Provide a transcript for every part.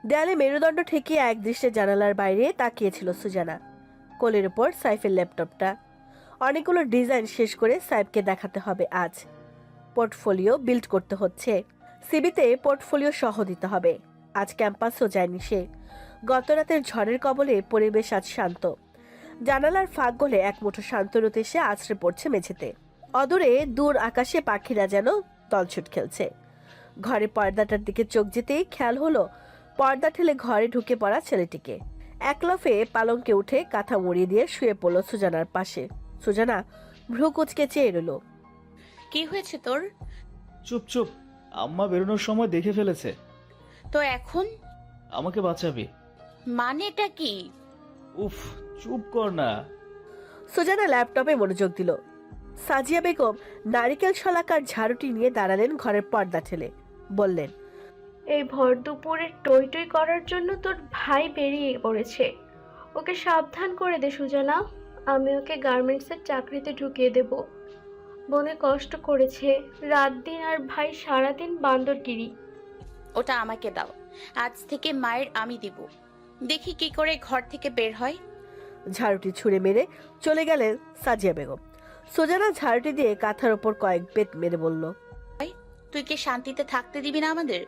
দেয়ালে মেরুদণ্ড ঠেকিয়ে একদৃষ্টে জানালার বাইরে তাকিয়েছিল সুজানা। কোলের উপর সাইফের ল্যাপটপটা। অনেকগুলো ডিজাইন শেষ করে সাইফকে দেখাতে হবে আজ। পোর্টফোলিও বিল্ড করতে হচ্ছে। সিবিতে পোর্টফোলিও সহ দিতে হবে। আজ ক্যাম্পাসও যায়নি সে। গতরাতের ঝড়ের কবলে পরিবেশ আজ শান্ত। জানালার ফাঁক গলে এক মুঠো শান্ত রোদ এসে আছড়ে পড়ছে মেঝেতে। অদূরে দূর আকাশে পাখিরা যেন দলছুট খেলছে। ঘরে পর্দাটার দিকে চোখ যেতেই খেয়াল হলো পর্দা ঠেলে ঘরে ঢুকে পড়া ছেলেটিকে। একলফে পালঙ্কে উঠে কাঁথা মুড়িয়ে দিয়ে শুয়ে পড়ল সুজানার পাশে। সুজানা ভ্রু কুচকে চেয়ে রইল। কি হয়েছে তোর? চুপ চুপ, আম্মা বেরোনোর সময় দেখে ফেলেছে। তো এখন আমাকে বাঁচাবি। মানেটা কি? উফ, চুপ কর না। সুজানা ল্যাপটপে মনোযোগ দিল। সাজিয়া বেগম নারিকেল শলাকার ঝাড়ুটি নিয়ে দাঁড়ালেন ঘরের পর্দা ঠেলে। বললেন, এই ভর দুপুরে টই টই করার জন্য তোর ভাই বেরিয়ে পড়েছে। ওকে সাবধান করে দে সুজানা। আমি ওকে গার্মেন্টসের চাকরিতে ঢুকিয়ে দেব। বনে কষ্ট করেছে রাত দিন, আর ভাই সারাদিন বান্দরগিরি। ওটা আমাকে দাও। আজ থেকে মায়ের আমি দিব। দেখি কি করে ঘর থেকে বের হয়। ঝাড়ুটি ছুঁড়ে মেরে চলে গেলেন সাজিয়া বেগম। সুজানা ঝাড়ুটি দিয়ে কাঁথার ওপর কয়েক বেত মেরে বলল, তুই কি শান্তিতে থাকতে দিবি না আমাদের?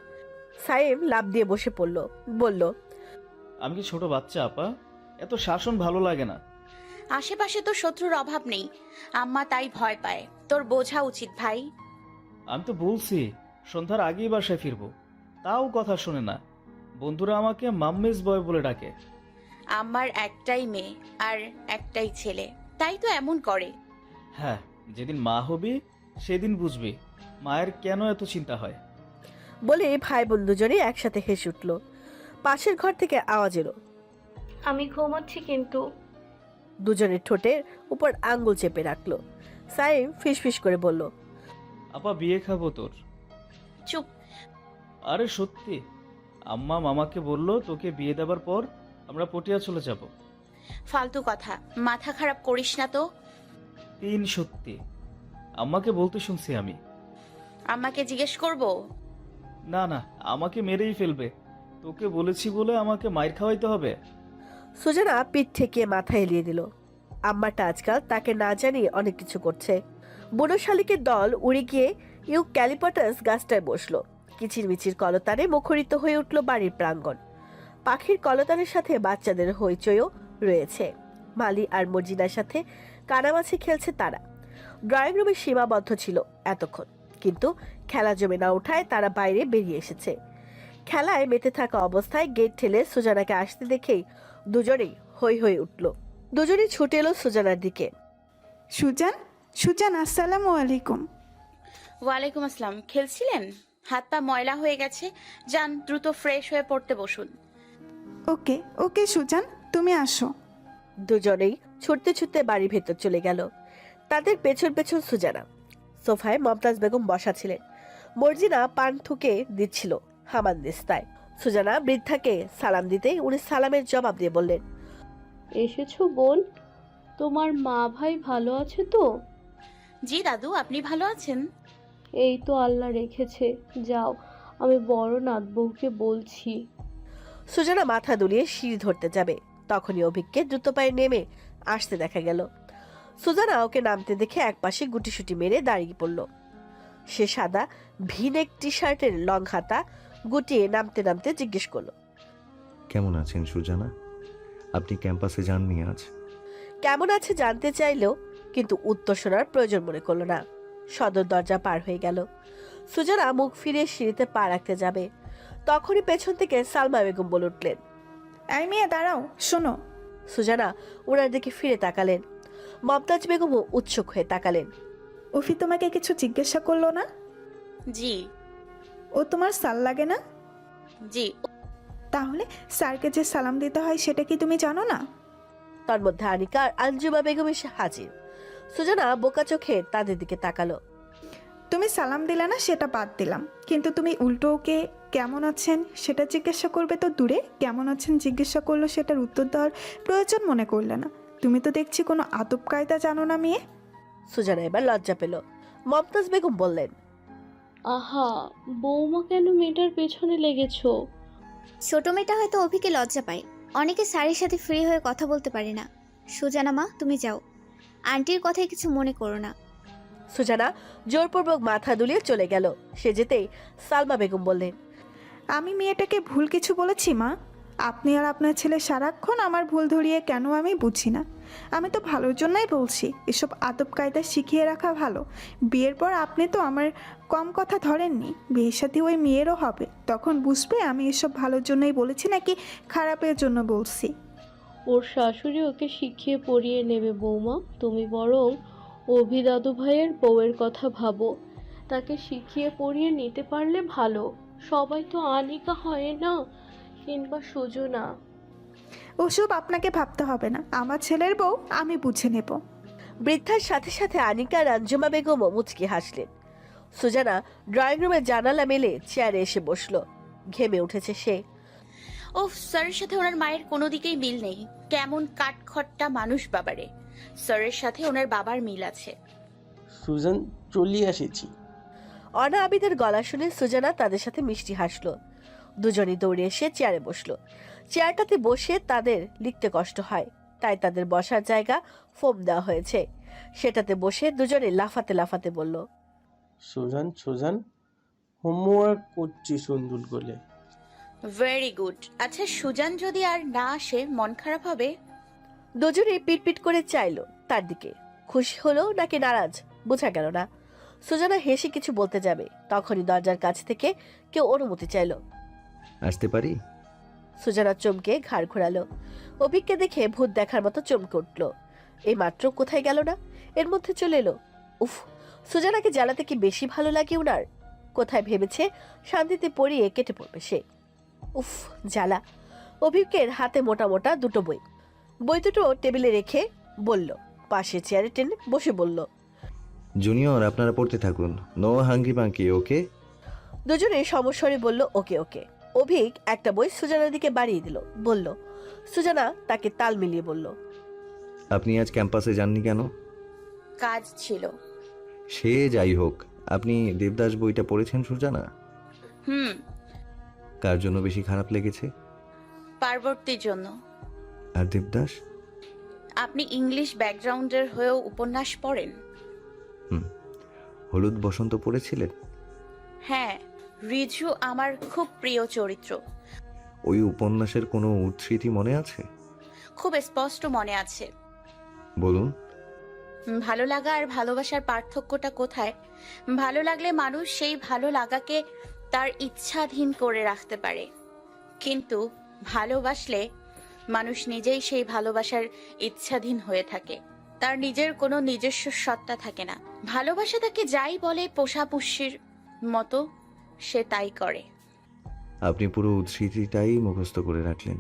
সাইম লাফ দিয়ে বসে পড়ল। বলল, আমি কি ছোট বাচ্চা আপা? এত শাসন ভালো লাগে না। আশেপাশে তো শত্রুর অভাব নেই, আম্মা তাই ভয় পায়। তোর বোঝা উচিত ভাই। আমি তো বলছি সন্ধ্যার আগেই বাসায় ফিরবো, তাও কথা শোনে না। বন্ধুরা আমাকে মাম্মিস বয় বলে ডাকে। আমার একটাই মেয়ে আর একটাই ছেলে, তাই তো এমন করে। হ্যাঁ, যেদিন মা হবি সেদিন বুঝবি মায়ের কেন এত চিন্তা হয়। বলে ভাই বোন দুজনে একসাথে হেসে উঠল। পাশের ঘর থেকে আওয়াজ এলো। আমি ঘুমোচ্ছি কিন্তু। দুজনের ঠোঁটের উপর আঙ্গুল চেপে রাখলো। সাইম ফিসফিস করে বলল, আপা বিয়ে খাবো তোর। চুপ। আরে সত্যি, আম্মা মামাকে বললো তোকে বিয়ে দেবার পর আমরা পটিয়া চলে যাব। ফালতু কথা, মাথা খারাপ করিস না তো। সত্যি, আম্মাকে বলতে শুনছি আমি। আম্মাকে জিজ্ঞেস করব? না না, আমাকে মেরেই ফেলবে। তোকে বলেছি বলে আমাকে মাইর খাওয়াইতে হবে? সুজানা পিঠ ঠেকিয়ে মাথা এলিয়ে দিল। আম্মাটা আজকাল তাকে না জানিয়ে অনেক কিছু করছে। বুড়ো শালিকের দল উড়ে গিয়ে ক্যালিপটাস গাছটায় বসলো। কিচিরমিচির কলতানে মুখরিত হয়ে উঠল বাড়ির প্রাঙ্গণ। পাখির কলতানের সাথে বাচ্চাদের হইচইও রয়েছে। মালি আর মর্জিনার সাথে কানামাছি খেলছে তারা। ড্রয়িং রুমে সীমাবদ্ধ ছিল এতক্ষণ, কিন্তু খেলা জমে না ওঠায় তারা বাইরে বেরিয়ে এসেছে। খেলায় মেতে থাকা অবস্থায় গেট ঠেলে সুজানাকে আসতে দেখেই দুজনেই হই হই উঠল। দুজনেই ছুটে এলো সুজানার দিকে। সুজান, সুজান, আসসালামু আলাইকুম। ওয়ালাইকুম আসসালাম। খেলছিলেন? হাত পা ময়লা হয়ে গেছে, যান দ্রুত ফ্রেশ হয়ে পড়তে বসুন। ওকে ওকে সুজান, তুমি আসো। দুজনেই ছুটতে ছুটতে বাড়ির ভেতর চলে গেল। তাদের পেছন পেছন সুজানা। সোফায় মমতাজ বেগম বসা ছিলেন। মর্জিনা পান ঠুকে দিচ্ছিল হামানদিস্তায়। সুজানা বৃদ্ধাকে সালাম দিতেই উনি সালামের জবাব দিয়ে বললেন, এসেছো বোন? তোমার মা ভাই ভালো আছে তো? জি দাদু, আপনি ভালো আছেন? এই তো আল্লাহ রেখেছে। যাও, আমি বড় নাত বউকে বলছি। সুজানা মাথা দুলিয়ে সিঁড়ি ধরতে যাবে, তখনই অভিককে দ্রুত পায়ে নেমে আসতে দেখা গেল। সুজানা ওকে নামতে দেখে একপাশে গুটিসুটি মেরে দাঁড়িয়ে পড়ল। সে সাদা ভিনেক টি শার্টের লং হাতা গুটিয়ে নামতে নামতে জিজ্ঞেস করলো, কেমন আছেন সুজানা? আপনি ক্যাম্পাসে যাননি আজ? কেমন আছে জানতে চাইলেও কিন্তু উত্তর শোনার প্রয়োজন মনে করলো না। সদর দরজা পার হয়ে গেল। সুজানা মুখ ফিরে সিঁড়িতে পা রাখতে যাবে, তখনই পেছন থেকে সালমা বেগম বলে উঠলেন, এই মেয়ে দাঁড়াও, শোনো। সুজানা ওনার দিকে ফিরে তাকালেন। মমতাজ বেগমও উৎসুক হয়ে তাকালেন। উফি তোমাকে কিছু জিজ্ঞাসা করলো না? জি। ও তোমার সাল লাগে না? জি। তাহলে স্যারকে যে সালাম দিতে হয় সেটা কি তুমি জানো না? তার মধ্যে আনিকা আর আঞ্জুমা বেগম এসে হাজির। সুজানা বোকা চোখে তাদের দিকে তাকালো। তুমি সালাম দিলে না সেটা বাদ দিলাম, কিন্তু তুমি উল্টো ওকে কেমন আছেন সেটা জিজ্ঞাসা করবে তো দূরে, কেমন আছেন জিজ্ঞাসা করলো সেটার উত্তর দেওয়ার প্রয়োজন মনে করলে না। তুমি তো দেখছি কোনো আদব কায়দা জানো না মেয়ে। সুজানা এবার লজ্জা পেল। মমতাজ বেগম বললেন, আহা, বৌমা কেন মেয়েটার পেছনে লেগেছো? ছোট মেয়েটা হয়তো অভিকে লজ্জা পায়। অনেকে স্যারের সাথে ফ্রি হয়ে কথা বলতে পারে না। সুজানা মা, তুমি যাও, আন্টির কথায় কিছু মনে করো না। সুজানা জোরপূর্বক মাথা দুলিয়ে চলে গেল। সে যেতেই সালমা বেগম বললেন, আমি মেয়েটাকে ভুল কিছু বলেছি মা? আপনি আর আপনার ছেলে সারাক্ষণ আমার ভুল ধরিয়ে কেন আমি বুঝি না। আমি তো ভালোর জন্যই বলছি, এসব আদব কায়দা শিখিয়ে রাখা ভালো। বিয়ের পর আপনি তো আমার কম কথা ধরেননি, বিয়ের সাথে ওই মেয়েরও হবে, তখন বুঝবে আমি এসব ভালোর জন্যই বলেছি নাকি খারাপের জন্য বলছি। ওর শাশুড়ি ওকে শিখিয়ে পড়িয়ে নেবে বৌমা। তুমি বরং অভি দাদু ভাইয়ের বউয়ের কথা ভাবো। তাকে শিখিয়ে পড়িয়ে নিতে পারলে ভালো। সবাই তো আনিকা হয় না, কিংবা সুজনা। ওসব আপনাকে ভাবতে হবে না, আমার ছেলের বউ আমি বুঝে নেব। বৃদ্ধার সাথে সাথে আনিকা আর আঞ্জুমা বেগমও মুচকি হাসলেন। সুজানা ড্রয়িং রুমের জানালা মেলে চেয়ারে এসে বসলো। ঘেমে উঠেছে সে। ওফ, স্যারের সাথে ওনার মায়ের কোনো দিকেই মিল নেই। কেমন কাঠখট্টা মানুষ বাবারে। স্যারের সাথে ওনার বাবার মিল আছে। সুজান, চলিয়ে এসেছি। অনা আবিদের গলা শুনে সুজানা তাদের সাথে মিষ্টি হাসলো। দুজনই দৌড়ে এসে চেয়ারে বসলো। চেয়ারটাতে বসে তাদের লিখতে কষ্ট হয়, তাই তাদের বসার জায়গা ফোম দেওয়া হয়েছে। সেটাতে বসে দুজনে লাফাতে লাফাতে বলল, সুজান, সুজান, হোমওয়ার্ক করছি সুন্দর করে। Very good. আচ্ছা, সুজান যদি আর না আসে মন খারাপ হবে? দুজনে পিটপিট করে চাইলো তার দিকে। খুশি হলো নাকি নারাজ বোঝা গেল না। সুজানা হেসে কিছু বলতে যাবে, তখনই দরজার কাছ থেকে কেউ অনুমতি চাইলো। আসতে পারি? সুজানা চমকে ঘাড় ঘোরালো। অভিককে দেখে ভূত দেখার মতো চমকে উঠল। এই মাত্র কোথায় গেল না, এর মধ্যে চলে এলো। উফ, সুজানাকে জ্বালাতে কি বেশি ভালো লাগে উনার? কোথায় ভেবেছে শান্তিতে পড়িয়ে কেটে পড়বে সে। উফ, জ্বালা। অভিকের হাতে মোটা মোটা দুটো বই। বই দুটো টেবিলে রেখে বলল, পাশে চেয়ারে টেনে বসে বলল, জুনিয়র, আপনারা পড়তে থাকুন, নো হাঙ্কি পাঙ্কি, ওকে? দুজনে সমস্বরে বলল, ওকে ওকে। অভিক একটা বই সুজানার দিকে বাড়িয়ে দিল, বলল। সুজানা তাকে তাল মিলিয়ে বলল, আপনি আজ ক্যাম্পাসে যাননি কেন? কাজ ছিল। সে যাই হোক, আপনি দেবদাস বইটা পড়েছেন সুজানা? হুম। কার জন্য বেশি খারাপ লেগেছে? পার্বতীর জন্য। আর দেবদাস? আপনি ইংলিশ ব্যাকগ্রাউন্ডের হয়েও উপন্যাস পড়েন? হলুদ বসন্ত পড়েছিলেন? হ্যাঁ, রিজু আমার খুব প্রিয় চরিত্র। ওই উপন্যাসের কোনো উদ্ধৃতি মনে আছে? খুব স্পষ্ট মনে আছে। বলুন। ভালো লাগা আর ভালোবাসার পার্থক্যটা কোথায়? ভালো লাগলে মানুষ সেই ভালো লাগাকে তার ইচ্ছাধীন করে রাখতে পারে, কিন্তু ভালোবাসলে মানুষ নিজেই সেই ভালোবাসার ইচ্ছাধীন হয়ে থাকে। তার নিজের কোনো নিজস্ব সত্তা থাকে না। ভালোবাসা তাকে যাই বলে পোষাপুষির মতো সে তাই করে। আপনি পুরো উদ্ধৃতিটাই মুখস্থ করে রাখলেন?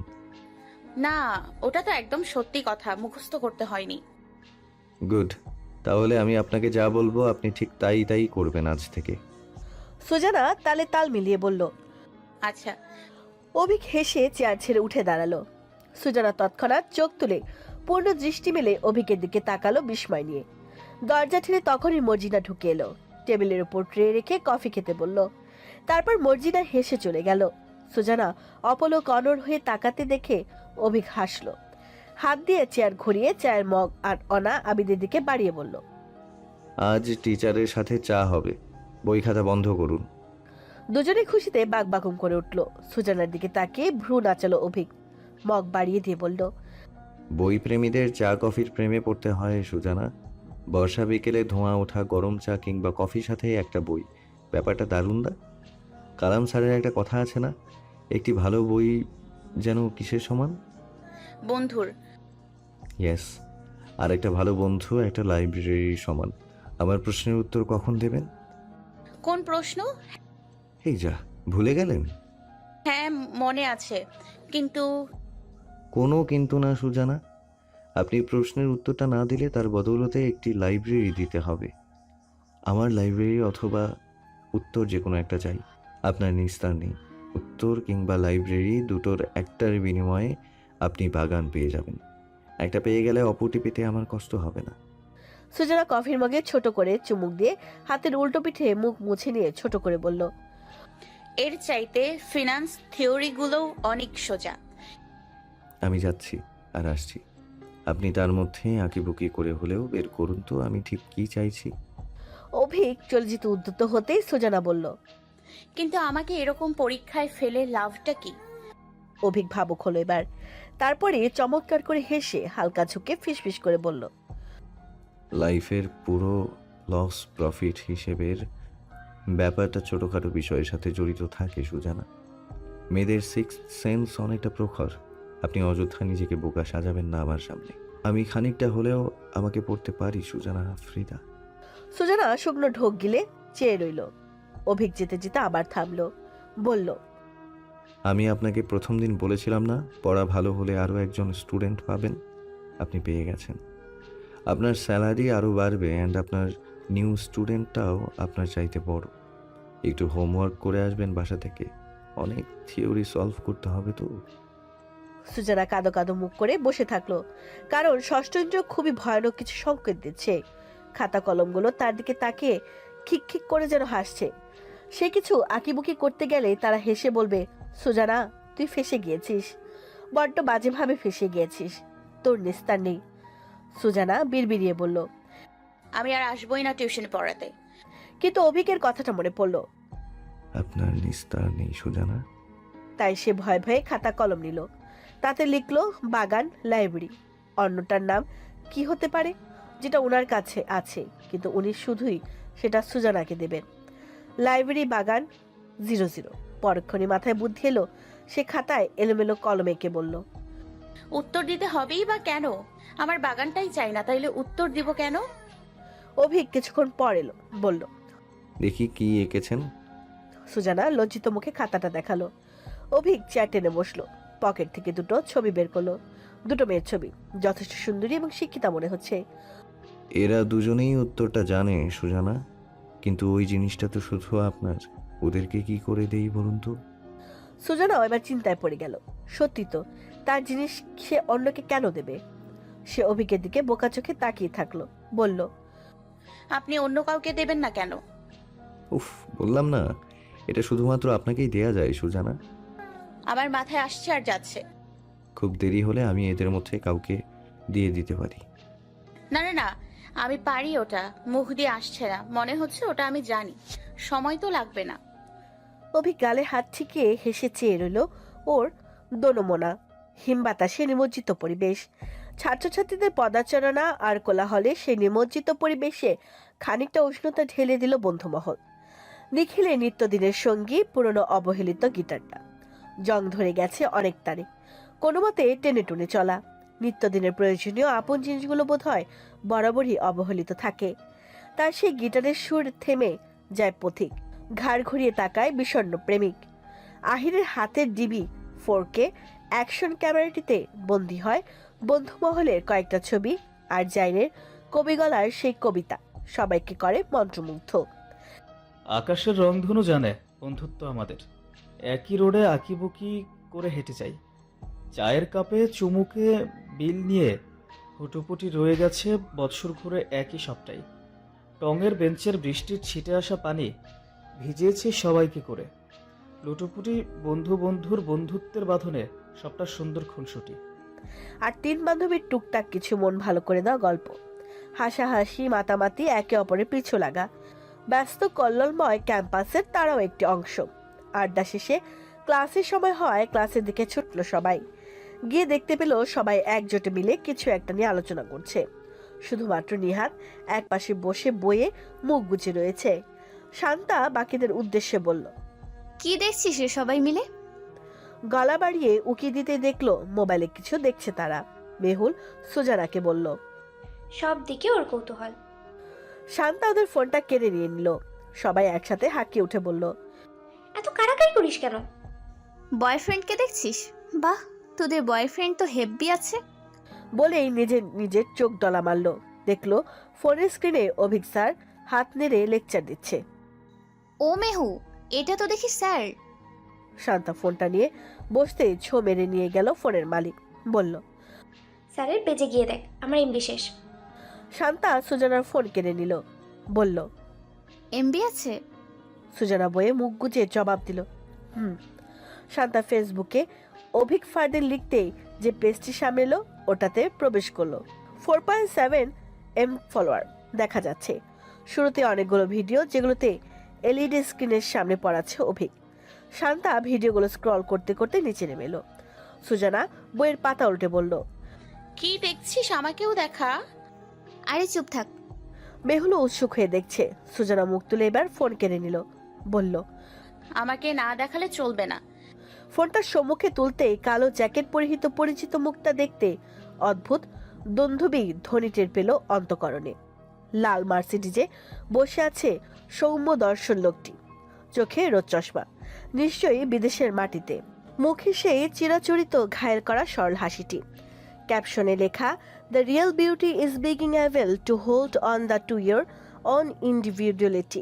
না, ওটা তো একদম সত্যি কথা, মুখস্থ করতে হয়নি। গুড, তাহলে আমি আপনাকে যা বলবো আপনি ঠিক তাই তাই করবেন আজ থেকে। সুজানা তালে তাল মিলিয়ে বলল, আচ্ছা। অভিক হেসে চেয়ার ছেড়ে উঠে দাঁড়ালো। সুজানা তৎক্ষণাৎ চোখ তুলে পূর্ণ দৃষ্টি মেলে অভিকের দিকে তাকালো বিস্ময় নিয়ে। দরজা ঠেলে তখনই মর্জিনা ঢুকে এলো। টেবিলের উপর ট্রে রেখে কফি খেতে বলল। তারপর মর্জিনা হেসে চলে গেল। সুজানা অপলক অনড় হয়ে তাকাতে দেখে অভিক হাসলো। হাত দিয়ে চেয়ার ঘুরিয়ে চায়ের মগ আর অনা আবিদের দিকে বাড়িয়ে বলল, আজ টিচারের সাথে চা হবে, বই খাতা বন্ধ করুন। দুজনে খুশিতে বাকবাকুম করে উঠল। সুজানার দিকে তাকিয়ে ভ্রু নাচালো অভিক। মগ বাড়িয়ে দিয়ে বলল, বই প্রেমীদের চা কফির প্রেমে পড়তে হয় সুজানা। বর্ষা বিকেলে ধোঁয়া ওঠা গরম চা কিংবা কফির সাথে একটা বই, ব্যাপারটা দারুণ না? কালাম স্যারের একটা কথা আছে না, একটি ভালো বই যেন কিসের সমান? বন্ধুর। ইয়েস, আর একটা ভালো বন্ধু একটা লাইব্রেরির সমান। আমার প্রশ্নের উত্তর কখন দেবেন? কোন প্রশ্ন? এই যা, ভুলে গেলেন? হ্যাঁ, মনে আছে, কিন্তু কোনো কিন্তু না সুজানা। আপনি প্রশ্নের উত্তরটা না দিলে তার বদৌলতে একটি লাইব্রেরি দিতে হবে। আমার লাইব্রেরি অথবা উত্তর যে কোনো একটা চাই। আপনার নিস্তার নেই। উত্তর কিংবা লাইব্রেরি দুটোর একটার বিনিময়ে আপনি বাগান পেয়ে যাবেন। একটা পেয়ে গেলে অপরটি পেতে আমার কষ্ট হবে না। সুজানা কফির মগে ছোট করে চুমুক দিয়ে হাতের উল্টো পিঠে মুখ মুছে নিয়ে ছোট করে বলল, এর চাইতে ফিনান্স থিওরিগুলোও অনেক সোজা। আমি যাচ্ছি আর আসছি। আপনি তার মধ্যে আঁকিবুকি করে হলেও বের করুন তো আমি ঠিক কি চাইছি। অভিক চলে যেতে উদ্যত হতেই সুজানা বলল। কিন্তু আমাকে এরকম পরীক্ষায় ফেলে লাভটা কি? অভিক ভাবুক হলো এবার। তারপরে চমৎকার করে হেসে হালকা ঝুঁকে ফিসফিস করে বলল, লাইফের পুরো লস প্রফিট হিসেবের ব্যাপারটা ছোটোখাটো বিষয়ের সাথে জড়িত থাকে সুজানা। মেয়েদের সিক্স সেন্স অনেকটা প্রখর। আপনি অযথা নিজেকে বোকা সাজাবেন না আমার সামনে। আমি খানিকটা হলেও আমাকে পড়তে পারি সুজানা আফ্রিদা। সুজানা শুকনো ঢোক গিলে চেয়ে রইল। অভিক যেতে যেতে আবার থামলো, বলল, আমি আপনাকে প্রথম দিন বলেছিলাম না, পড়া ভালো হলে আরও একজন স্টুডেন্ট পাবেন। আপনি পেয়ে গেছেন। আপনার স্যালারি আরও বাড়বে অ্যান্ড আপনার নিউ স্টুডেন্টটাও আপনার চাইতে বড়। একটু হোমওয়ার্ক করে আসবেন বাসা থেকে, অনেক থিওরি সলভ করতে হবে তো। সুজানা কাঁদো কাঁদো মুখ করে বসে থাকলো, কারণ ষষ্ঠ ইন্দ্র খুবই ভয়ানক কিছু সংকেত দিচ্ছে। খাতা কলমগুলো তার দিকে তাকিয়ে খিক খিক করে যেন হাসছে। সে কিছু আঁকিবুকি করতে গেলে তারা হেসে বলবে, সুজানা তুই ফেসে গিয়েছিস, বড্ড বাজেভাবে ফেসে গিয়েছিস, তোর নিস্তার নেই। সুজানা বিড়বিড়িয়ে বলল, আমি আর আসবোই না টিউশন পড়াতে। কিন্তু অভিকের কথাটা মনে পড়ল। আপনার নিস্তার নেই সুজানা। তাই সে ভয়ে ভয়ে খাতা কলম নিল। তাতে লিখলো বাগান লাইব্রেরি। অন্যটার নাম কি হতে পারে যেটা ওনার কাছে আছে, কিন্তু উনি শুধুই সেটা সুজানাকে দেবেন। লাইব্রেরি বাগান 00। পরক্ষণে মাথায় বুদ্ধি এলো। সে খাতায় এলোমেলো কলম এঁকে বলল, উত্তর দিতে হবেই বা কেন? আমার বাগানটাই চাই না, তাইলে উত্তর দিব কেন? অভিক কিছুক্ষণ পর এলো, বলল, দেখি কি এঁকেছেন। সুজানা লজ্জিত মুখে খাতাটা দেখালো। অভিক চেয়ার টেনে বসলো। পকেট থেকে দুটো ছবি বের করলো। দুটো মেয়ের ছবি, যথেষ্ট সুন্দরী এবং শিক্ষিতা মনে হচ্ছে। এরা দুজনেই উত্তরটা জানে সুজানা, কিন্তু ওই জিনিসটা তো শুধু আপনার। ওদেরকে কি করে দেই বলুন তো। সুজানাও এবার চিন্তায় পড়ে গেল। সত্যি তো, তার জিনিস সে অন্যকে কেন দেবে? সে অভিকের দিকে বোকা চোখে তাকিয়ে থাকলো, বলল, আপনি অন্য কাউকে দেবেন না কেন? উফ, বললাম না, এটা শুধুমাত্র আপনাকেই দেয়া যায় সুজানা। আমার মাথায় আসছে আর যাচ্ছে। খুব দেরি হলে আমি এদের মধ্যে কাউকে দিয়ে দিতে পারি। না না না, আমি পারি ওটা। মুখ দিয়ে আসছে না, মনে হচ্ছে ওটা আমি জানি। সময় তো লাগবে না। অভিক গালে হাত ঠেকিয়ে হেসে চেয়ে রইল ওর দোনমোনা। হিম বাতাসে নিমজ্জিত পরিবেশ, ছাত্রছাত্রীদের পদাচারণা আর কোলাহলে সেই নিমজ্জিত পরিবেশে খানিকটা উষ্ণতা ঢেলে দিল বন্ধুমহল। নিখিলের নিত্যদিনের সঙ্গী পুরনো অবহেলিত গিটারটা। জং ধরে গেছে অনেক তারে, কোনো মতে টেনে টুনে চলা। নিত্যদিনের প্রয়োজনীয় আপন জিনিসগুলো বোধ হয় বরাবরই অবহেলিত থাকে। তার সেই গিটারের সুর থেমে যায় পথিক। ঘাড় ঘুরিয়ে তাকায় বিষণ্ণ প্রেমিক। আহিরের হাতের ডিবি 4K অ্যাকশন ক্যামেরাটিতে বন্দী হয় বন্ধুমহলের কয়েকটা ছবি আর জাইনের কবিগলার সেই কবিতা সবাইকে করে মন্ত্রমুগ্ধ। আকাশের রংধনু জানে বন্ধুত্ব আমাদের। একই রোডে আঁকিবুকি করে হেঁটে যাই। চায়ের কাপে চুমুকে বিল নিয়ে হুটোপুটি রয়ে গেছে বৎসর ঘুরে একই সবটাই। টঙের বেঞ্চের বৃষ্টির ছিটে আসা পানি ভিজিয়েছে সবাইকে করে। লুটোপুটি বন্ধু বন্ধুর বন্ধুত্বের বাঁধনে সবটা সুন্দর খুনসুটি। আর তিন বান্ধবীর টুকটাক কিছু মন ভালো করে দেওয়া গল্প, হাসাহাসি, মাতামাতি, একে অপরের পিছু লাগা। ব্যস্ত কল্লোলময় ক্যাম্পাসের তারাও একটি অংশ। আড্ডা শেষে ক্লাসের সময় হয়, ক্লাসের দিকে ছুটলো সবাই। গিয়ে দেখতে পেল সবাই একজোটে মিলে কিছু একটা নিয়ে আলোচনা করছে। শুধুমাত্র নিহাত একপাশে বসে বইয়ে মুখ গুজে রয়েছে। শান্তা বাকিদের উদ্দেশ্যে বলল, কি দেখছিস রে সবাই মিলে? গলা বাড়িয়ে উকি দিতে দেখলো মোবাইলে কিছু দেখছে তারা। মেহুল সুজানাকে বলল, সব দিকে ওর কৌতূহল। শান্তা ওদের ফোনটা কেড়ে নিয়ে নিল। সবাই একসাথে হাঁকিয়ে উঠে বলল, এত কারাকারি করিস কেন? বয়ফ্রেন্ডকে দেখছিস? বাহ, তোদের বয়ফ্রেন্ড তো হেব্বি আছে। বলেই নিজের নিজের চোখ ডলা মারল। দেখলো ফোনের স্ক্রিনে অভিক স্যার হাত নেড়ে লেকচার দিচ্ছে। ও মেহু, এটা তো দেখি স্যার। শান্তা ফোনটা নিয়ে বসতে ছো মেরে নিয়ে গেল ফোনের মালিক, বলল, স্যারের পেজে গিয়ে দেখ, আমার এমবি শেষ। শান্তা সুজানার ফোন কেড়ে নিল, বলল, এমবি আছে? সুজানা বয়ে মুখ গুজে জবাব দিল, শান্তা ফেসবুকে অভিক ফারদিন লিখতেই যে পেজটি সামনে এলো ওটাতে প্রবেশ করলো। 4.7 M ফলোয়ার দেখা যাচ্ছে। শুরুতে অনেকগুলো ভিডিও যেগুলোতে এলইডি স্ক্রিনের সামনে পড়াচ্ছে অভিক। শান্তা ভিডিওগুলো স্ক্রল করতে করতে নিচে নেমে এলো। সুজানা বইয়ের পাতা উল্টে বলল, কি দেখছিস, আমাকেও দেখা। আরে চুপ থাক। মেহুল উৎসুক হয়ে দেখছে। সুজানা মুখ তুলে এবার ফোন কেড়ে নিল, বলল, আমাকে না দেখালে চলবে না। ফোনটার সম্মুখে তুলতেই কালো জ্যাকেট পরিহিত পরিচিত মুখটা দেখতে অদ্ভুত দুন্ধুবি ধ্বনি টের পেল অন্তঃকরণে। লাল মার্সিডিজে বসে আছে সৌম্য দর্শন লোকটি, চোখে রোদ চশমা, নিশ্চয়ই বিদেশের মাটিতে। মুখে সেই চিরাচরিত ঘায়েল করা সরল হাসিটি। ক্যাপশনে লেখা, দ্য রিয়েল বিউটি ইজ বিগিং able to hold on the to your own individuality.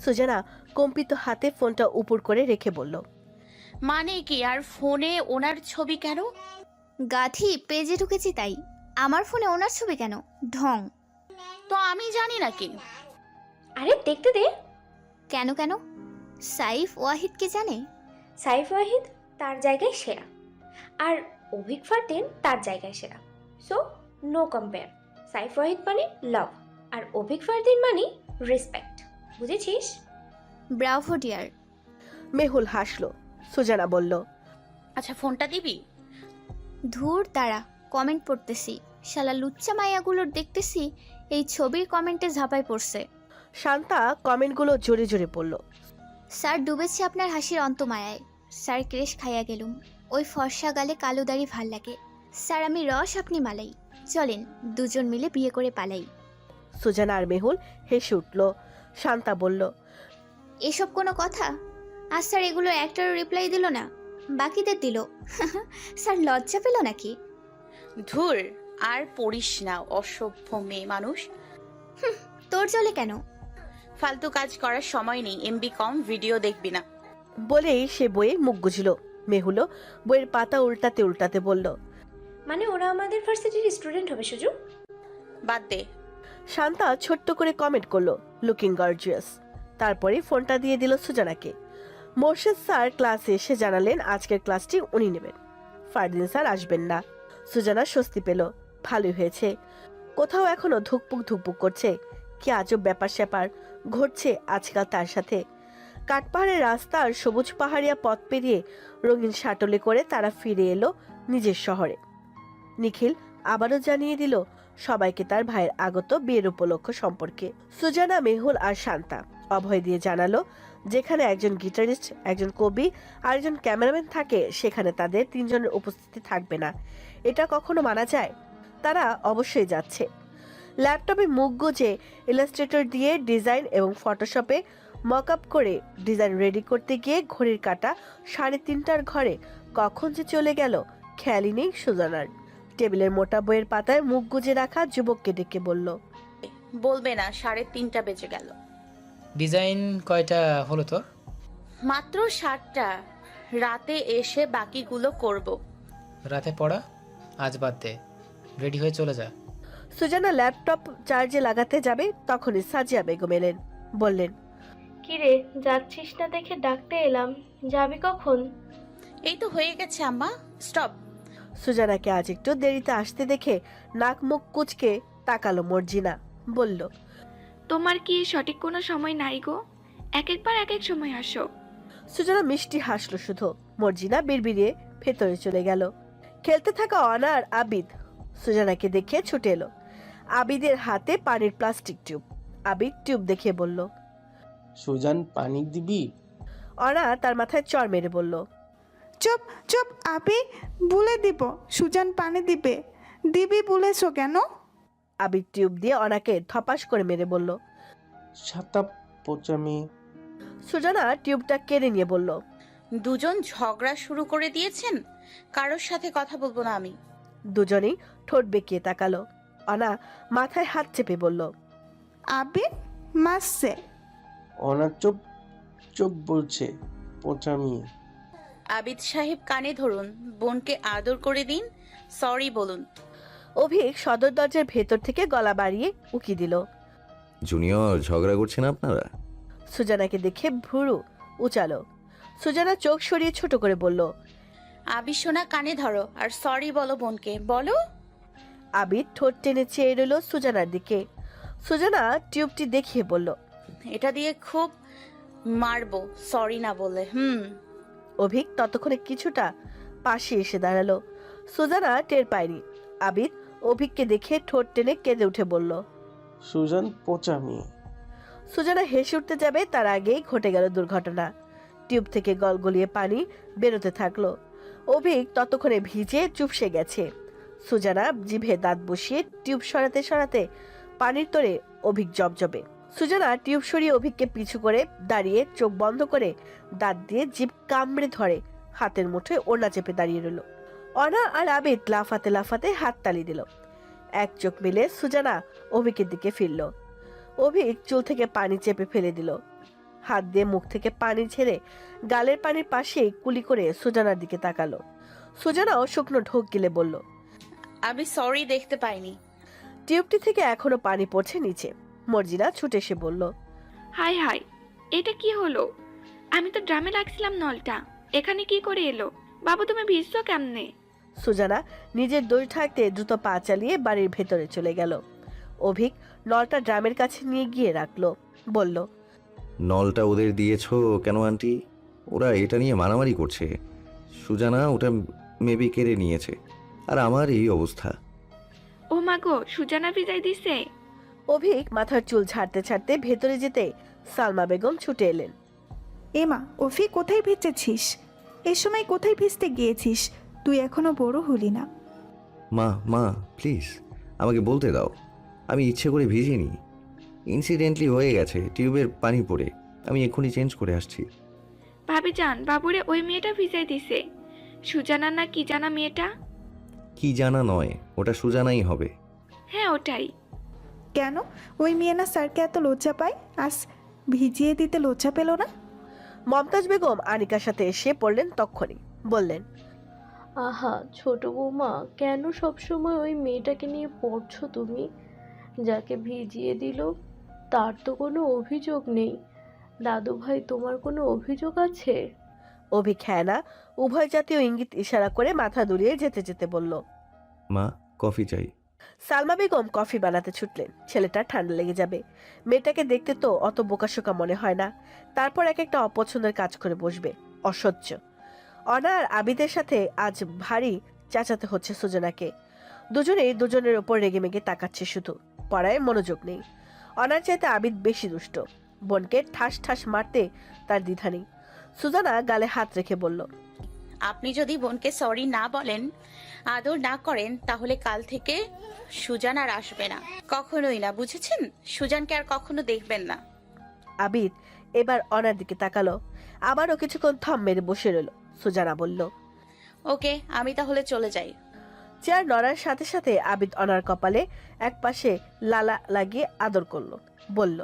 Sujana কম্পিত হাতে ফোনটা উপর করে রেখে বলল, মানে কি? আর ফোনে ওনার ছবি কেন? গাধি, পেজে ঢুকেছি তাই। আমার ফোনে ওনার ছবি কেন? ঢং। তো আমি জানি নাকি? আরে দেখতে দে। কেন কেন? সাইফ ওয়াহিদকে জানে? সাইফ ওয়াহিদ তার জায়গায় সেরা, আর অভিক ফারদিন তার জায়গায় সেরা। So no compare. Saif Wahid মানে লাভ, আর অভিক ফারদিন মানে রেসপেক্ট। বুঝেছিস? Bravo deer. মেহুল হাসলো। সুজানা বলল, আচ্ছা ফোনটা দিবি? ধুর দাঁড়া, কমেন্ট পড়তেছি। শালা লুচ্চা মাইয়াগুলোর দেখতেছি এই ছবির কমেন্টে ঝাঁপাই পড়ছে। শান্তা কমেন্টগুলো জোরে জোরে পড়ল। স্যার ডুবেছে আপনার হাসির অন্তমায়ায়। স্যার ক্রেশ খাইয়া গেলুম। ওই ফর্সা গালে কালো দাড়ি ভাল লাগে। স্যার আমি রস, আপনি মালাই। চলেন দুজন মিলে বিয়ে করে পালাই। সুজানা আর মেহুল হেসে উঠল। শান্তা বলল, এসব কোনো কথা? আর স্যার এগুলো একটারও রিপ্লাই দিল না, বাকিদের দিল। স্যার লজ্জা পেল নাকি? ধুর, আর পড়িস না, অসভ্য মেয়ে মানুষ। তোর জলে কেন? ফালতু কাজ করার সময় নেই, এমবি কম, ভিডিও দেখবি না। বলেই সে বইয়ে মুখ গুজল। মেহুলও বইয়ের পাতা উল্টাতে উল্টাতে বলল, মানে ওরা আমাদের ভার্সিটির স্টুডেন্ট হবে সুজু? বাদ দে। শান্তা ছোট্ট করে কমেন্ট করলো, লুকিং গর্জিয়াস। তারপরে ফোনটা দিয়ে দিল সুজানাকে। মোর্শেদ স্যার ক্লাসে এসে জানালেন আজকের ক্লাসটি উনি নেবেন, ফারদিন স্যার আসবেন না। সুজানা স্বস্তি পেল, ভালোই হয়েছে। কোথাও এখনো ধুকপুক ধুকপুক করছে। কি আজব ব্যাপার স্যাপার ঘটছে আজকাল তার সাথে। কাঠপাহাড়ের রাস্তার সবুজ পাহাড়িয়া পথ পেরিয়ে রঙিন শাটলে করে তারা ফিরে এলো নিজের শহরে। নিখিল আবারও জানিয়ে দিল সবাইকে তার ভাইয়ের আগত বিয়ের উপলক্ষ সম্পর্কে। সুজানা, মেহুল আর শান্তা অভয় দিয়ে জানালো যেখানে একজন গিটারিস্ট, একজন কবি আর একজন ক্যামেরাম্যান থাকে সেখানে তাদের তিনজনের উপস্থিতি থাকবে না। এটা কখনো মানা যায়? তারা অবশ্যই যাচ্ছে। ল্যাপটপে মুখ গুজে ইলাস্ট্রেটর দিয়ে ডিজাইন এবং ফটোশপে মক আপ করে ডিজাইন রেডি করতে গিয়ে ঘড়ির কাঁটা 3:30টার ঘরে কখন যে চলে গেল খেয়ালই নেই সুজানার। টেবিলের মোটা বইয়ের পাতায় মুখ গুজে রাখা যুবককে ডেকে বলল, বলবে না, 3:30 বেজে গেল। ডিজাইন কয়টা হলো তোর? মাত্র 7টা। রাতে এসে বাকিগুলো করব। রাতে পড়া আজ বাদ দে, রেডি হয়ে চলে যা। সুজানা ল্যাপটপ চার্জে লাগাতে যাবে তখনই সাজিয়া বেগম এলেন। বললেন, কিরে যাচ্ছিস না দেখে ডাকতে এলাম, যাবি কখন? এই তো হয়ে গেছে আম্মা, স্টপ। সুজানাকে আজ একটু দেরিতে আসতে দেখে নাক মুখ কুচকে তাকালো মর্জিনা। বলল, তোমার কি সঠিক কোনো সময় নাই গো? এক একবার এক এক সময় আসো। সুজানা মিষ্টি হাসলো শুধু। মর্জিনা বিড়বিড়িয়ে ভেতরে চলে গেল। খেলতে থাকা অনা আর আবিদ সুজানাকে দেখে ছুটে এলো। আবিদের হাতে পানির প্লাস্টিক টিউব। আবিদ টিউব দেখে বলল, সুজান পানি দিবি? অনা তার মাথায় চড় মেরে বলল, চুপ চুপ আপি, বলে দিব সুজান পানি দিবে। দিবি বলেছো কেন? আবিদ টিউব দিয়ে অনাকে ধপাস করে মেরে বলল। ছাতা পচা মেয়ে। সুজানা টিউবটা কেড়ে নিয়ে বলল, দুজন ঝগড়া শুরু করে দিয়েছেন, কারোর সাথে কথা বলবো না আমি। দুজনেই ঠোঁট বেঁকিয়ে তাকালো। অনা মাথায় হাত চেপে বলল, আপি মাসছে। অনার চুপ চুপ বলছে, পচা মেয়ে। আবিদ সাহেব কানে ধরুন, বোনকে আদর করে দিন, সরি বলুন। অভিক সদর দরজার ভেতর থেকে গলা বাড়িয়ে উকি দিল। জুনিয়র, ঝগড়া করছেন আপনারা? সুজানাকে দেখে ভুরু উচালো। সুজানা চোখ সরিয়ে ছোট করে বলল। আবি সোনা কানে ধরো আর সরি বলো বোনকে, বলো। আবির ঠোঁট টেনে চেয়ে রইল সুজানার দিকে। সুজানা টিউবটি দেখিয়ে বলল। এটা দিয়ে খুব মারবো সরি না বলে। অভিক ততক্ষণে কিছুটা পাশে এসে দাঁড়ালো। সুজানা টের পায়নি। আবির অভিককে দেখে ঠোঁট টেনে কেঁদে উঠে বলল। সুজান পচা মেয়ে। সুজানা হেসে উঠতে যাবে তার আগেই ঘটে গেল দুর্ঘটনা। টিউব থেকে গলগলিয়ে পানি বেরোতে থাকলো। অভিক ততক্ষণে ভিজে চুপসে গেছে। সুজানা জিভে দাঁত বসিয়ে টিউব সরাতে সরাতে পানির তোরে অভিক জবজবে। সুজানা টিউব সরিয়ে অভিককে পিছু করে দাঁড়িয়ে চোখ বন্ধ করে দাঁত দিয়ে জিভ কামড়ে ধরে হাতের মুঠোয় ওড়না চেপে দাঁড়িয়ে রইল। অনা আর আবিদ লাফাতে লাফাতে হাত তালি দিল। এক চোখ মিলে সুজানা অভিকের দিকে ফিরল। অভিক চুল থেকে পানি চেপে ফেলে দিল। হাত দিয়ে মুখ থেকে পানি ছেড়ে গালের পানির পাশে কুলি করে সুজানার দিকে তাকালো। সুজানাও শুকনো ঢোক গিলে বলল। আমি সরি দেখতে পাইনি। টিউবটি থেকে এখনো পানি পড়ছে নিচে। মর্জিনা ছুটে এসে বলল। হাই হাই, এটা কি হলো? আমি তো ড্রামে রাখছিলাম নলটা, এখানে কি করে এলো? বাবু তুমি ভিজছো কেমনে? সুজানা নিজের দই ঠাকতে দ্রুত পা চালিয়ে বাড়ির ভেতরে চলে গেল। অভিক নলটা ড্রামের কাছে নিয়ে গিয়ে রাখলো। বলল। নলটা ওদের দিয়েছো কেন আন্টি? ওরা এটা নিয়ে মারামারি করছে। সুজানা ওটা মেবি কেড়ে নিয়েছে, আর আমার এই অবস্থা। ও মা গো, সুজানা ভিজাই দিছে। অভিক মাথার চুল ছাড়তে ছাড়তে ভেতরে যেতে সালমা বেগম ছুটে এলেন। এমা, অফি কোথায় ভিজেছিস? এ সময় কোথায় ভিজতে গিয়েছিস? তুই এখনো বড় হলি না। মা মা প্লিজ আমাকে বলতে দাও, আমি ইচ্ছে করে ভিজিনি। ইনসিডেন্টলি হয়ে গেছে, টিউবের পানি পড়ে। আমি এক্ষুনি চেঞ্জ করে আসছি। ভাবি যান, বাবুরে ওই মেয়েটা ভিজাই দিছে। সুজানা না কি জানা মেয়েটা? কি জানা নয়, ওটা সুজানাই হবে। হ্যাঁ ওটাই। কেন? ওই মেয়ে না স্যারকে এত লজ্জা পায়, আজ ভিজিয়ে দিতে লজ্জা পেল না? মমতাজ বেগম আনিকার সাথে এসে পড়লেন তক্ষণি। বললেন। আহা ছোট বৌমা, কেন সবসময় ওই মেয়েটাকে নিয়ে পড়ছো তুমি? যাকে ভিজিয়ে দিল তার তো কোনো অভিযোগ নেই। দাদু ভাই, তোমার কোনো অভিযোগ আছে? অভিক হ্যাঁ না উভয় জাতীয় ইঙ্গিত ইশারা করে মাথা দুলিয়ে যেতে যেতে বলল। মা কফি চাই। সালমা বেগম কফি বানাতে ছুটলেন। ছেলেটা ঠান্ডা লেগে যাবে। মেয়েটাকে দেখতে তো অত বোকাশোকা মনে হয় না। তারপর এক একটা অপছন্দের কাজ করে বসবে। অসহ্য। অনা আর আবিদের সাথে আজ ভারী চেঁচাতে হচ্ছে সুজানাকে। দুজনেই দুজনের ওপর রেগে মেগে তাকাচ্ছে, শুধু পড়ায় মনোযোগ নেই। অনার চাইতে আবিদ বেশি দুষ্ট। বোনকে ঠাস ঠাস মারতে তার দ্বিধা নেই। সুজানা গালে হাত রেখে বলল। আপনি যদি বোনকে সরি না বলেন, আদর না করেন, তাহলে কাল থেকে সুজান আর আসবে না, কখনোই না, বুঝেছেন? সুজানকে আর কখনো দেখবেন না। আবিদ এবার অনার দিকে তাকালো। আবারও কিছুক্ষণ থম মেরে বসে রইল। সুজানা বলল। ওকে, আমি তাহলে চলে যাই। চেয়ার নড়ার সাথে সাথে আবিদ অনার কপালে এক পাশে লালা লাগিয়ে আদর করলো। বলল।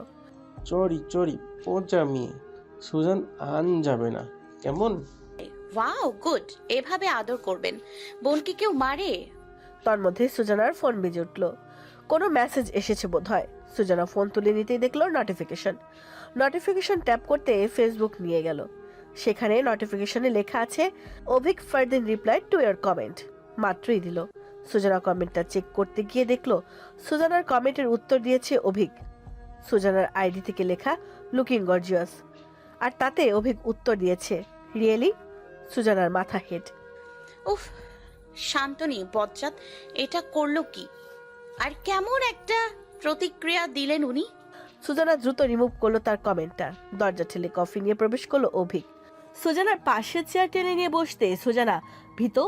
চরি চরি পচা মেয়ে। সুজান আন যাবে না, কেমন? ওয়াও গুড, এভাবে আদর করবেন। বোনকে কেউ মারে? তার মধ্যে সুজানার ফোন বেজে উঠল। কোনো মেসেজ এসেছে বোধহয়। সুজানা ফোন তুলে নিতেই দেখলো নোটিফিকেশন ট্যাপ করতে ফেসবুক নিয়ে গেল। সেখানে নোটিফিকেশনে লেখা আছে, Avik Fardin reply to your comment. মাত্রই দিল। সুজানা কমেন্টটা চেক করতে গিয়ে দেখলো সুজানার কমেন্টের উত্তর দিয়েছে অভিক। সুজানার আইডি থেকে লেখা লুকিং গর্জিয়াস, আর তাতে অভিক উত্তর দিয়েছে রিয়েলি। সুজানার মাথা হেড। উফ, শান্তনী বজ্জাত এটা করলো কি? আর কেমন একটা প্রতিক্রিয়া দিলেন উনি? সুজানা দ্রুত রিমুভ করলো তার কমেন্টটা। দরজা ঠেলে কফি নিয়ে প্রবেশ করলো অভিক। সুজানার পাশের চেয়ার টেনে নিয়ে বসতে সুজানা ভীত,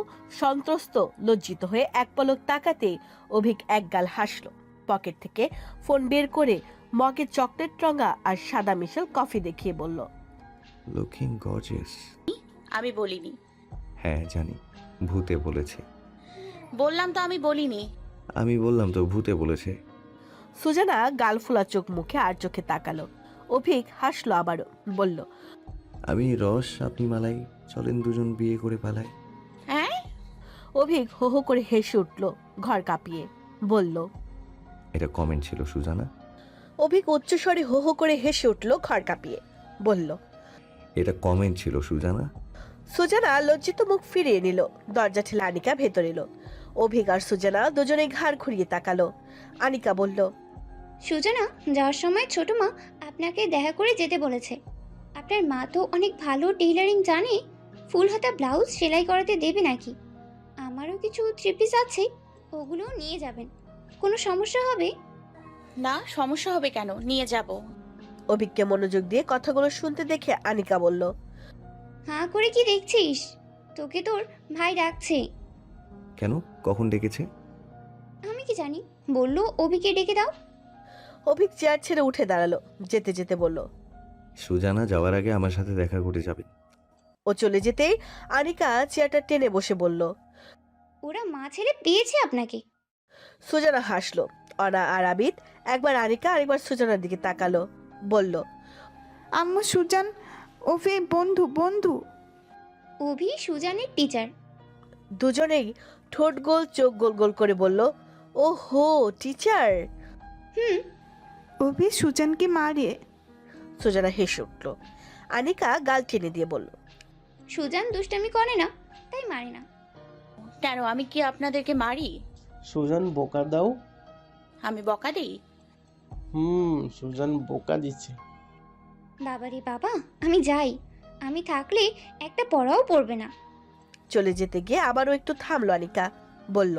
সন্ত্রস্ত, লজ্জিত হয়ে এক পলক তাকাতে অভিক একগাল হাসলো। পকেট থেকে ফোন বের করে মগে চকলেট রঙা আর সাদা মিশেল কফি দেখিয়ে বলল। Looking gorgeous. আমি বলিনি। হ্যাঁ জানি, ভূতে বলেছে। বললাম তো আমি বলিনি। আমি বললাম তো ভূতে বলেছে। সুজানা গাল ফোলা চোখ মুখে আর চোখে তাকালো। অভিক হাসলো আবারও। বলল। আমি রস, আপনি মালাই, চলেন দুজন বিয়ে করে পালাই। হ্যাঁ? অভিক হো হো করে হেসে উঠল ঘর কাঁপিয়ে। বলল। এটা কমেন্ট ছিল সুজানা। অভিক উচ্চস্বরে হো হো করে হেসে উঠল ঘর কাঁপিয়ে। বলল। এটা কমেন্ট ছিল সুজানা। সুজানা লজ্জিত মুখ ফিরিয়ে নিল। দরজা ঠেলে আনিকা ভেতর এলো। অভিক আর সুজানা দুজনেই ঘাড় ঘুরিয়ে তাকালো। আনিকা বলল, সুজানা, যাওয়ার সময় ছোট মা আপনাকে দেখা করে যেতে বলেছে। আপনার মা তো অনেক ভালো টেইলারিং জানে। ফুল হাতা ব্লাউজ সেলাই করাতে দেবে নাকি? আমারও কিছু থ্রি পিস আছে, ওগুলোও নিয়ে যাবেন। কোনো সমস্যা হবে? না, সমস্যা হবে কেন, নিয়ে যাব। অভিককে মনোযোগ দিয়ে কথাগুলো শুনতে দেখে আনিকা বলল, হাঁ করে কি দেখছিস? তোকে তোর ভাই ডাকছে। কেন, কখন ডেকেছে? আমি কি জানি, বললো অভিকে ডেকে দাও। অভিক চেয়ার ছেড়ে উঠে দাঁড়ালো। যেতে যেতে বলল, সুজানা যাওয়ার আগে আমার সাথে দেখা করে যাবে। ও চলে যেতেই আনিকা চেয়ারটা টেনে বসে বলল। ওরা মা ছেলে পেয়েছে আপনাকে। সুজানা হাসলো। অনা আর আবিদ একবার আনিকা আরেকবার সুজানার দিকে তাকালো। বলল, আম্মু সুজান ওফে বন্ধু বন্ধু। অভি সুজানের টিচার। দুজনেই ঠোঁট গোল চোখ গোল গোল করে বলল, ও হো, টিচার। হুম। অভি সুজানকে মারে। সুজানা হেসে উঠল। আনিকা গাল টেনে দিয়ে বলল, সুজান দুষ্টামি করে না, তাই মারে না। কেন, আমি কি আপনাদেরকে মারি? সুজান বোকা দাও। আমি বকা দিই? সুজান বোকা দিচ্ছে। বাবারে বাবা, আমি যাই। আমি থাকলে একটা পড়াও পড়বে না। চলে যেতে গিয়ে আবারও একটু থামলো আনিকা। বলল,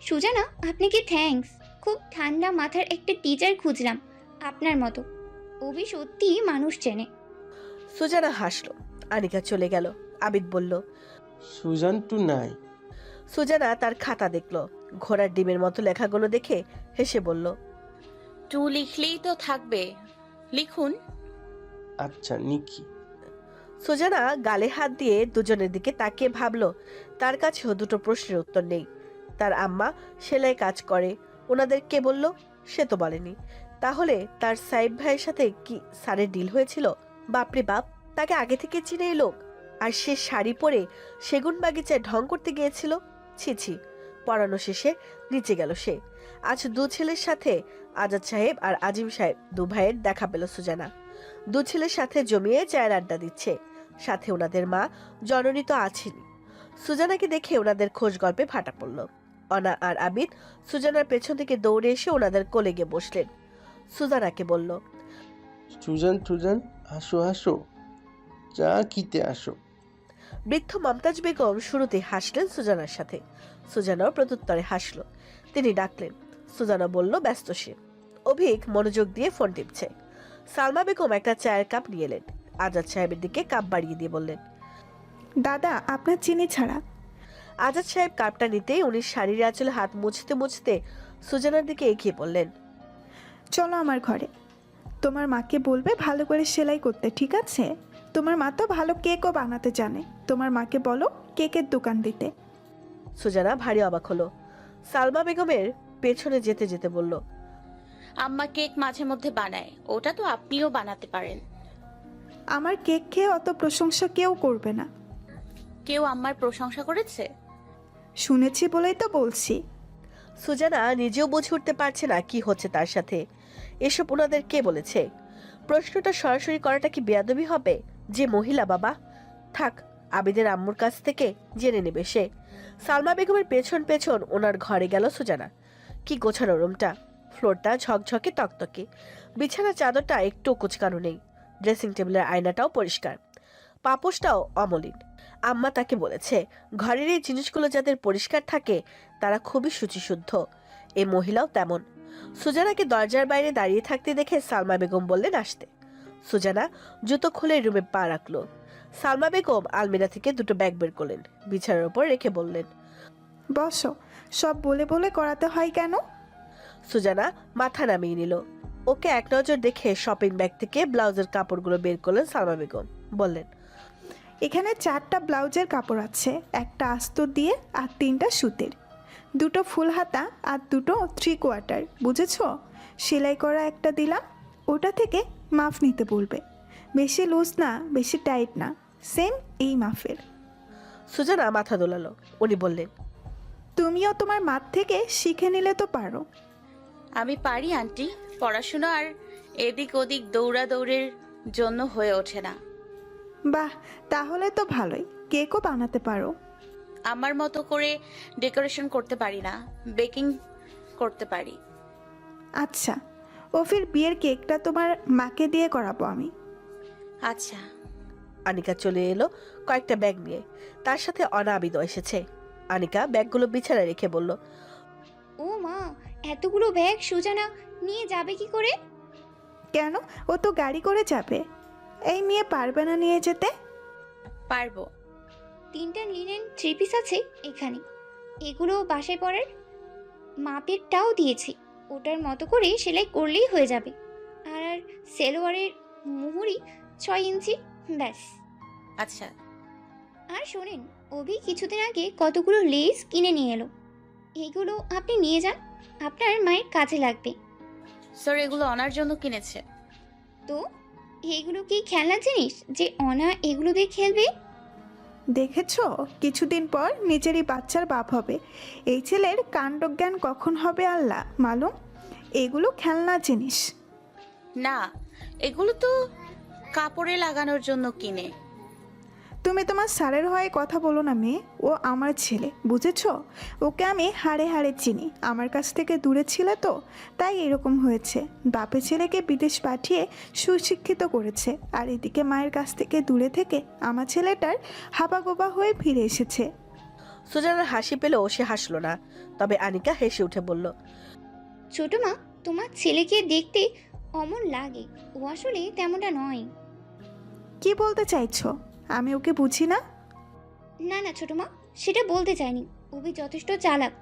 সুজানা, আপনাকে থ্যাঙ্কস। খুব ঠান্ডা মাথার একটা টিচার খুঁজলাম আপনার মতো। অভি সত্যি মানুষ চেনে। সুজানা হাসলো। আনিকা চলে গেল। আবিদ বলল, সুজান টু নাই। সুজানা তার খাতা দেখলো। ঘোড়ার ডিমের মতো লেখাগুলো দেখে হেসে বলল, টু লিখলেই তো থাকবে, লিখুন। আচ্ছা নিকি। সুজানা গালে হাত দিয়ে দুজনের দিকে তাকিয়ে ভাবলো তার কাছেও দুটো প্রশ্নের উত্তর নেই। তার আম্মা সেলাই কাজ করে, ওনাদের কে বলল? সে তো বলেনি। তাহলে তার সাইব ভাইয়ের সাথে কি স্যারের ডিল হয়েছিল? বাপরে বাপ, তাকে আগে থেকে চিনে এই লোক। আর সে শাড়ি পরে সেগুন বাগিচায় ঢং করতে গিয়েছিল। ছি ছি, পড়ানো শেষে নিচে গেল সে। আজ দু ছেলের সাথে আজাদ সাহেব আর আজিম সাহেব দু ভাইয়ের দেখা পেল সুজানা। দু ছেলের সাথে জমিয়ে চায়ের আড্ডা দিচ্ছে। সাথে ওনাদের মা জননী তো আছেনই। সুজানাকে দেখে ওনাদের খোঁজ গল্পে ফাটা পড়ল। অনা আর আবিদ সুজানার পেছন থেকে দৌড়ে এসে ওনাদের কোলে গিয়ে বসলেন। সুজানাকে বলল, সুজান সুজান আসো আসো, চা খেতে আসো। বৃদ্ধ মমতাজ বেগম শুরুতে হাসলেন সুজানার সাথে। সুজানাও প্রত্যুত্তরে হাসলো। তিনি ডাকলেন। সুজানা বলল ব্যস্ত সে। অভিক মনোযোগ দিয়ে ফোন টিপছে। সালমা বেগম একটা চায়ের কাপ নিয়ে এলেন। আজাদ সাহেবের দিকে কাপ বাড়িয়ে দিয়ে বললেন, দাদা আপনার চিনি ছাড়া। আজাদ সাহেব কাপটা নিতেই উনি শাড়ির আঁচলে হাত মুছতে মুছতে সুজানার দিকে এগিয়ে বললেন, চলো আমার ঘরে। তোমার মাকে বলবে ভালো করে সেলাই করতে, ঠিক আছে? তোমার মা তো ভালো কেকও বানাতে জানে। তোমার মাকে বলো কেকের দোকান দিতে। সুজানা ভারী অবাক হলো। সালমা বেগমের পেছনে যেতে যেতে বলল, আম্মা কেক মাঝে মধ্যে বানায়, ওটা তো আপনিও বানাতে পারেন। আমার কেক খেয়ে অত প্রশংসা কেউ করবে না। কেউ আম্মার প্রশংসা করেছে? শুনেছি বলেই তো বলছি। সুজানা নিজেও বুঝে উঠতে পারছে না কি হচ্ছে তার সাথে। এসব ওনাদের কে বলেছে? প্রশ্নটা সরাসরি করাটা কি বেয়াদবি হবে? যে মহিলা বাবা, থাক, আবিদের আম্মুর কাছ থেকে জেনে নেবে সে। সালমা বেগমের পেছন পেছন ওনার ঘরে গেল সুজানা। কি গোছানো রুমটা! ফ্লোরটা ঝকঝকে তকতকে। বিছানার চাদরটা একটু কুচকানো নেই। ড্রেসিং টেবিলের আয়নাটাও পরিষ্কার। পাপোশটাও অমলিন। আম্মা তাকে বলেছে ঘরের এই জিনিসগুলো যাদের পরিষ্কার থাকে তারা খুবই শুচিশুদ্ধ। এই মহিলাও তেমন। সুজানাকে দরজার বাইরে দাঁড়িয়ে থাকতে দেখে সালমা বেগম বললেন আসতে। সুজানা জুতো খুলে রুমে পা রাখলো। সালমা বেগম আলমিরা থেকে দুটো ব্যাগ বের করলেন, বিছানার উপর রেখে বললেন, বসো। সব বলে বলে করাতে হয় কেন? সুজানা মাথা নামিয়ে নিল। ওকে এক নজর দেখে শপিং ব্যাগ থেকে ব্লাউজের কাপড়গুলো বের করলেন সালমা বেগম। বললেন, এখানে 4টা ব্লাউজের কাপড় আছে, একটা আস্তর দিয়ে আর 3টা সুতির, 2টো ফুল হাতা আর 2টো 3/4, বুঝেছো? সেলাই করা একটা দিলাম, ওটা থেকে মাপ নিতে বলবে। বেশি লুজ না, বেশি টাইট না, সেম এই মাপের। সুজানা মাথা দোলালো। উনি বললেন, তুমিও তোমার মাপ থেকে শিখে নিলে তো পারো। আমি পারি আন্টি, পড়াশোনা আর এদিক ওদিক দৌড়াদৌড়ের জন্য হয়ে ওঠে না। বাহ, তাহলে তো ভালোই। কেকও বানাতে পারো? আমার মতো করে ডেকোরেশন করতে পারি না, বেকিং করতে পারি। আচ্ছা, অফির বিয়ের কেকটা তোমার মাকে দিয়ে করাবো আমি। আচ্ছা। আনিকা চলে এলো কয়েকটা ব্যাগ নিয়ে, তার সাথে অনাবিদও এসেছে। আনিকা ব্যাগগুলো বিছানায় রেখে বলল, ও মা, এতগুলো ব্যাগ সুজানা নিয়ে যাবে কি করে? কেন, ও তো গাড়ি করে যাবে। এই মেয়ে পারবে না নিয়ে যেতে? পারবো। 3টা লিনেন 3 পিস আছে এখানে, এগুলো বাসায় পরার মাপেরটাও দিয়েছি, ওটার মতো করে সেলাই করলেই হয়ে যাবে। আর সেলোয়ারের মুহুরি 6 ইঞ্চি, ব্যাস। আচ্ছা। আর শোনেন, অভি কিছুদিন আগে কতগুলো লেস কিনে নিয়ে এলো, এগুলো আপনি নিয়ে যান, আপনার মায়ের কাজে লাগবে। স্যার, এগুলো অনার জন্য কিনেছে। তো এগুলো কি খেলনা জিনিস যে অনা এগুলো দিয়ে খেলবে? দেখেছো, কিছুদিন পর নিজেরই বাচ্চার বাপ হবে। এই ছেলের কাণ্ডজ্ঞান কখন হবে আল্লাহ মালুম। এগুলো খেলনা জিনিস না, এগুলো তো কাপড়ে লাগানোর জন্য কিনে। তুমি তোমার স্যারের হয়ে কথা বলো না মেয়ে, ও আমার ছেলে, বুঝেছো? ওকে আমি হাড়ে হাড়ে চিনি। আমার কাছ থেকে দূরে ছিল তো, তাই এরকম হয়েছে। বাপের ছেলেকে বিদেশ পাঠিয়ে সুশিক্ষিত করেছে, আর এদিকে মায়ের কাছ থেকে দূরে থেকে আমার ছেলেটার হাবাগোবা হয়ে ফিরে এসেছে। সুজানার হাসি পেলেও সে হাসলো না, তবে আনিকা হেসে উঠে বলল, ছোট মা, তোমার ছেলেকে দেখতে অমন লাগে, ও আসলে তেমনটা নয়। কি বলতে চাইছো? আমি ওকে বুঝি না? না না ছোট মা, সেটা বলতে চাইনি। অভি যথেষ্ট চালাক।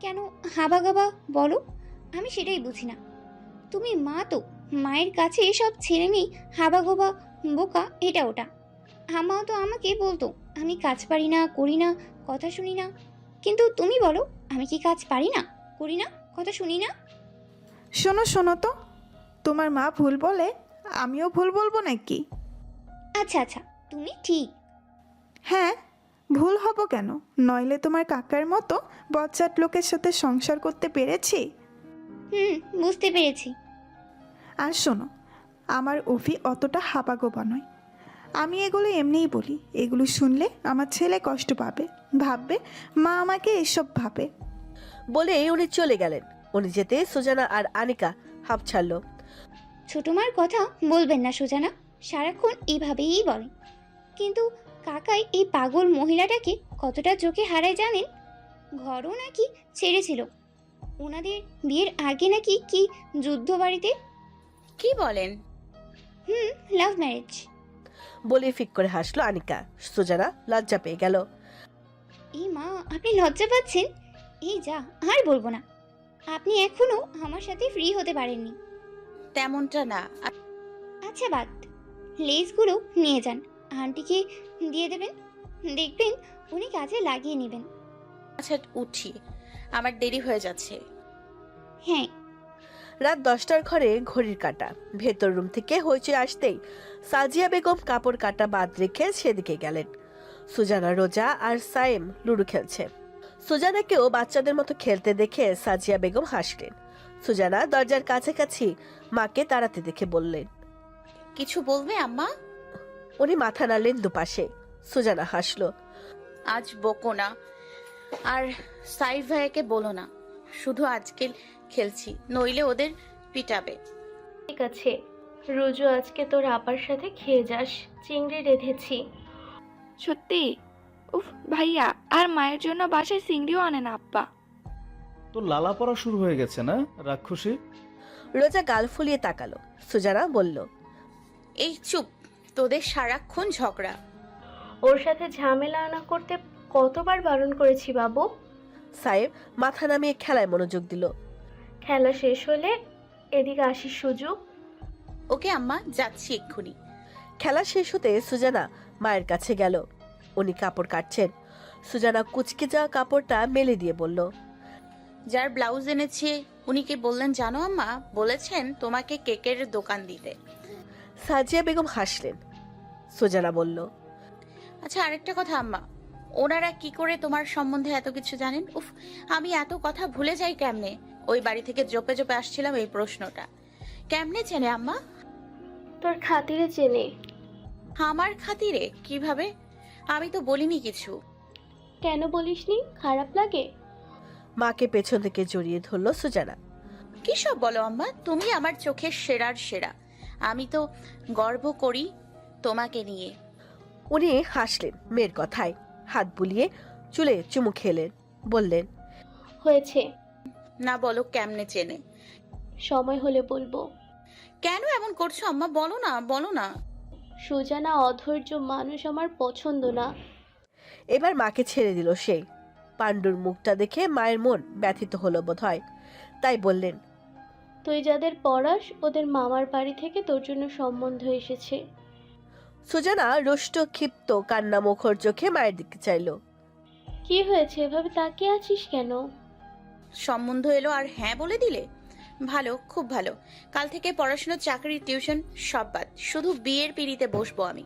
কেন হাবাগাবা বলো, আমি সেটাই বুঝি না। তুমি মা তো, মায়ের কাছে সব ছেলে মেয়ে হাবাগোবা, বোকা, এটা ওটা। আমাও তো আমাকে বলতো আমি কাজ পারি না, করি না, কথা শুনি না। কিন্তু তুমি বলো, আমি কি কাজ পারি না, করি না, কথা শুনি না? শোনো শোনো তো, তোমার মা ভুল বলে, আমিও ভুল বলবো নাকি? আচ্ছা আচ্ছা, তুমি ঠিক। হ্যাঁ, ভুল হব কেন? নইলে তোমার কাকার মতো বজ্জাত লোকের সাথে সংসার করতে পেরেছি? বুঝতে পেরেছি। আর শোনো, আমার অভি অতটা হাবাগোবা নয়। আমি এগুলো এমনিই বলি। এগুলো শুনলে আমার ছেলে কষ্ট পাবে, ভাববে মা আমাকে এসব ভাবে। বলে উনি চলে গেলেন। উনি যেতে সুজানা আর আনিকা হাঁপ ছাড়লো। ছোট মার কথা বলবেন না সুজানা, সারাক্ষণ এইভাবেই বলে। কিন্তু কাকাই এই পাগল মহিলাটাকে কতটা চোখে হারায় জানেন? ঘরও নাকি ছেড়েছিল, ওনাদের বিয়ের আগে নাকি কি যুদ্ধ বাড়িতে। কি বলেন? Love marriage. বলে ফিক করে হাসলো আনিকা। সুজানা লজ্জা পেয়ে গেল। এই মা, আপনি লজ্জা পাচ্ছেন? এই যা, আর বলবো না। আপনি এখনো আমার সাথে ফ্রি হতে পারেননি। তেমনটা না। আচ্ছা বাদ, লেসগুলো নিয়ে যান, আন্টিকে দিয়ে দেবেন, দেখবেন উনি কাজে লাগিয়ে নেবেন। আচ্ছা, উঠি, আমার দেরি হয়ে যাচ্ছে। হ্যাঁ। রাত 10টার ঘরে ঘড়ির কাঁটা। ভেতর রুম থেকে হইচই আসতেই সাজিয়া বেগম কাপড় কাটা বাদ রেখে সেদিকে গেলেন। সুজানা, রোজা আর সাইম লুডো খেলছে। সুজানাকেও বাচ্চাদের মতো খেলতে দেখে সাজিয়া বেগম হাসলেন। সুজানা দরজার কাছাকাছি মাকে তাড়াতে দেখে বললেন, কিছু বলবে আম্মা? উনি মাথা নাড়লেন দুপাশে। সুজানা হাসলো। আজ বকো না, আর সাইফ ভাইয়াকে বলো না, শুধু আজকে খেলছি, নইলে ওদের পিটাবে। ঠিক আছে, রোজু আজকে তোর আপার সাথে খেয়ে যাস, চিংড়ি রেঁধেছি। সত্যি? উফ ভাইয়া, আর মায়ের জন্য বাসায় চিংড়িও আনে না আব্বা। তো লালা পড়া শুরু হয়ে গেছে না রাক্ষসী? রোজা গাল ফুলিয়ে তাকালো। সুজানা বলল, এই চুপ, তোদের সারাক্ষণ ঝগড়া। ওর সাথে ঝামেলা না করতে কতবার বারণ করেছি বাবু। সাহেব মাথা নামিয়ে খেলায় মনোযোগ দিল। খেলা শেষ হলে এদিকে আসিস সুজু। ওকে আম্মা, যাচ্ছি এক্ষুনি। খেলা শেষ হতে সুজানা মায়ের কাছে গেল। উনি কাপড় কাটছেন। সুজানা কুচকে যাওয়া কাপড়টা মেলে দিয়ে বলল, যার ব্লাউজ এনেছে উনি কি বললেন জানো আম্মা? বলেছেন তোমাকে কেকের দোকান দিতে। সাজিয়া বেগম হাসলেন। সুজানা বলল, আচ্ছা, আরেকটা কথা আম্মা, ওনারা কি করে তোমার সম্বন্ধে এত কিছু জানেন? উফ, আমি এত কথা ভুলে যাই কেমনে? ওই বাড়ি থেকে জপে জপে আসছিলাম, এই প্রশ্নটা কেমনে চেনে আম্মা? তোর খাতিরে চেনে। আমার খাতিরে? কিভাবে? আমি তো বলিনি কিছু। কেন বলিসনি? খারাপ লাগে? মাকে পেছন থেকে জড়িয়ে ধরলো সুজানা। কি সব বলো আম্মা? তুমি আমার চোখের সেরার সেরা। আমি তো গর্ব করি তোমাকে নিয়ে। উনি হাসলেন মেয়ের কথায়, হাত বুলিয়ে চুলে চুমু খেলেন, বললেন, হয়েছে, না বলো কেমনে চেনে? সময় হলে বলবো। কেন এমন করছো আম্মা? বলো না, বলো না। সুজানা অধৈর্য মানুষ আমার পছন্দ না। এবার মাকে ছেড়ে দিল সে। পাণ্ডুর মুখটা দেখে মায়ের মন ব্যথিত হলো বোধহয়, তাই বললেন, তুই যাদের পড়াস ওদের মামার বাড়ি থেকে তোর জন্য সম্বন্ধ এসেছে। সুজানা রুষ্ট ক্ষিপ্ত কান্না মুখর চোখে মায়ের দিকে চাইল। কি হয়েছে, এভাবে তাকিয়ে আছিস কেন? সম্বন্ধ এলো আর হ্যাঁ বলে দিলে? ভালো, খুব ভালো। কাল থেকে পড়াশোনা, চাকরি, টিউশন সব বাদ, শুধু বিয়ের পিঁড়িতে বসবো আমি।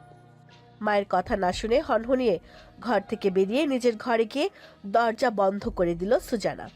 মায়ের কথা না শুনে হনহনিয়ে ঘর থেকে বেরিয়ে নিজের ঘরে গিয়ে দরজা বন্ধ করে দিল সুজানা।